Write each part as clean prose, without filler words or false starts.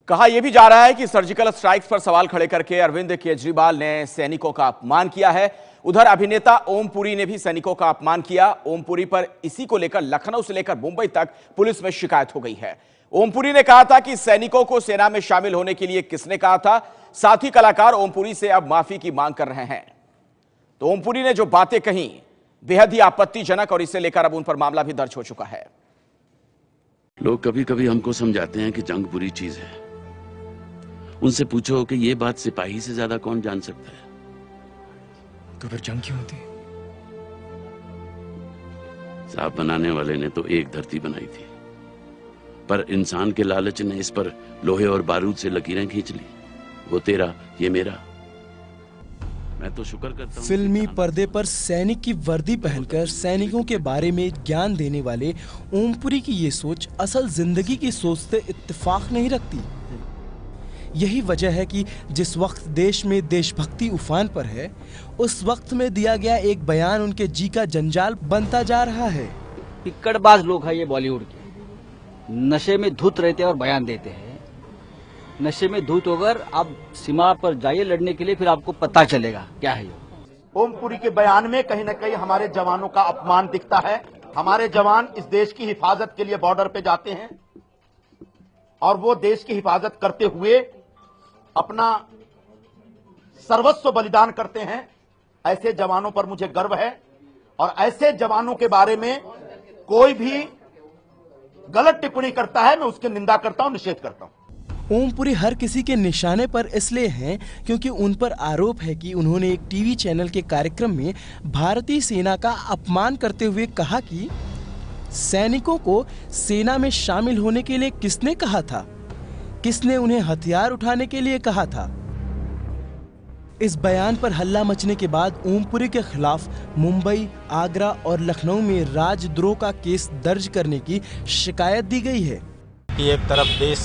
कहा यह भी जा रहा है कि सर्जिकल स्ट्राइक्स पर सवाल खड़े करके अरविंद केजरीवाल ने सैनिकों का अपमान किया है। उधर अभिनेता ओम पुरी ने भी सैनिकों का अपमान किया। ओम पुरी पर इसी को लेकर लखनऊ से लेकर मुंबई तक पुलिस में शिकायत हो गई है। ओम पुरी ने कहा था कि सैनिकों को सेना में शामिल होने के लिए किसने कहा था। साथी कलाकार ओम पुरी से अब माफी की मांग कर रहे हैं। तो ओम पुरी ने जो बातें कही बेहद ही आपत्तिजनक और इसे लेकर अब उन पर मामला भी दर्ज हो चुका है। लोग कभी कभी हमको समझाते हैं कि जंग बुरी चीज है। उनसे पूछो कि ये बात सिपाही से ज्यादा कौन जान सकता है। तो फिर जंग क्यों होती? साहब बनाने वाले ने तो एक धरती बनाई थी, पर इंसान के लालच ने इस पर लोहे और बारूद से लकीरें खींच ली। वो तेरा, ये मेरा। मैं तो शुक्र करता हूं। फिल्मी पर्दे पर सैनिक की वर्दी पहनकर सैनिकों के बारे में ज्ञान देने वाले ओम पुरी की ये सोच असल जिंदगी की सोच से इत्तेफाक नहीं रखती। यही वजह है कि जिस वक्त देश में देशभक्ति उफान पर है, उस वक्त में दिया गया एक बयान उनके जी का जंजाल बनता जा रहा है। पिक्कड़बाज लोग हैं ये बॉलीवुड के, नशे में धुत रहते हैं और बयान देते हैं। नशे में धुत होकर आप सीमा पर जाइए लड़ने के लिए, फिर आपको पता चलेगा क्या है ये। ओम पुरी के बयान में कहीं न कहीं हमारे जवानों का अपमान दिखता है। हमारे जवान इस देश की हिफाजत के लिए बॉर्डर पे जाते हैं और वो देश की हिफाजत करते हुए अपना सर्वस्व बलिदान करते हैं। ऐसे जवानों पर मुझे गर्व है और ऐसे जवानों के बारे में कोई भी गलत टिप्पणी करता है, मैं उसकी निंदा करता हूं, निषेध करता हूं। ओम पुरी हर किसी के निशाने पर इसलिए हैं क्योंकि उन पर आरोप है कि उन्होंने एक टीवी चैनल के कार्यक्रम में भारतीय सेना का अपमान करते हुए कहा कि सैनिकों को सेना में शामिल होने के लिए किसने कहा था, किसने उन्हें हथियार उठाने के लिए कहा था। इस बयान पर हल्ला मचने के बाद ओम पुरी के खिलाफ मुंबई, आगरा और लखनऊ में राजद्रोह का केस दर्ज करने की शिकायत दी गई है। कि एक तरफ देश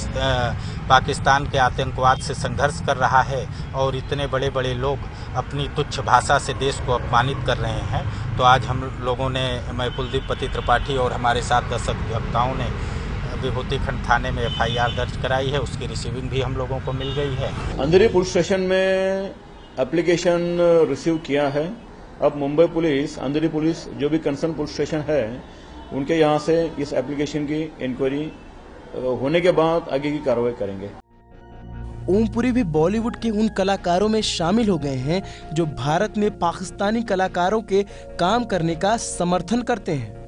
पाकिस्तान के आतंकवाद से संघर्ष कर रहा है और इतने बड़े बड़े लोग अपनी तुच्छ भाषा से देश को अपमानित कर रहे हैं। तो आज हम लोगों ने, मैं कुलदीप पति त्रिपाठी और हमारे साथ 10 अधिवक्ताओं ने विभूति खंड थाने में FIR दर्ज कराई है। उसकी रिसीविंग भी हम लोगों को मिल गई है। अंधेरी पुलिस स्टेशन में एप्लीकेशन रिसीव किया है। अब मुंबई पुलिस, अंधेरी पुलिस जो भी कंसर्न पुलिस स्टेशन है, उनके यहाँ से इस एप्लीकेशन की इंक्वायरी होने के बाद आगे की कार्रवाई करेंगे। ओम पुरी भी बॉलीवुड के उन कलाकारों में शामिल हो गए हैं जो भारत में पाकिस्तानी कलाकारों के काम करने का समर्थन करते हैं।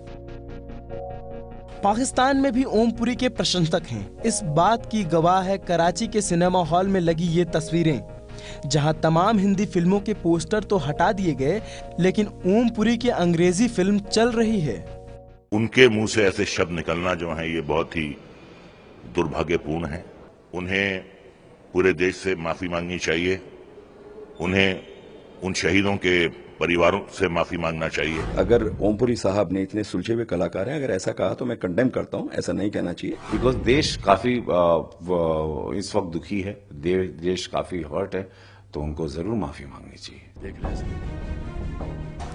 पाकिस्तान में भी ओम पुरी के प्रशंसक हैं। इस बात की गवाह है कराची के सिनेमा हॉल में लगी ये तस्वीरें, जहां तमाम हिंदी फिल्मों के पोस्टर तो हटा दिए गए, लेकिन ओम पुरी की अंग्रेजी फिल्म चल रही है। उनके मुंह से ऐसे शब्द निकलना जो है ये बहुत ही दुर्भाग्यपूर्ण है। उन्हें पूरे देश से माफी मांगनी चाहिए। उन्हें उन शहीदों के परिवारों से माफी मांगना चाहिए। अगर ओम पुरी साहब ने, इतने सुलझे हुए कलाकार हैं, अगर ऐसा कहा तो मैं कंडेम करता हूं। ऐसा नहीं कहना चाहिए। बिकॉज देश काफी इस वक्त दुखी है, देश काफी हर्ट है, तो उनको जरूर माफी मांगनी चाहिए। देख रहे हैं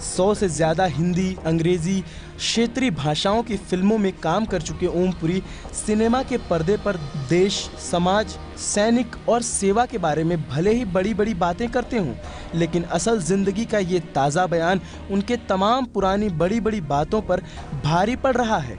100 से ज्यादा हिंदी, अंग्रेजी, क्षेत्रीय भाषाओं की फिल्मों में काम कर चुके ओम पुरी सिनेमा के पर्दे पर देश, समाज, सैनिक और सेवा के बारे में भले ही बड़ी बड़ी बातें करते हों, लेकिन असल जिंदगी का ये ताज़ा बयान उनके तमाम पुरानी बड़ी बड़ी बातों पर भारी पड़ रहा है।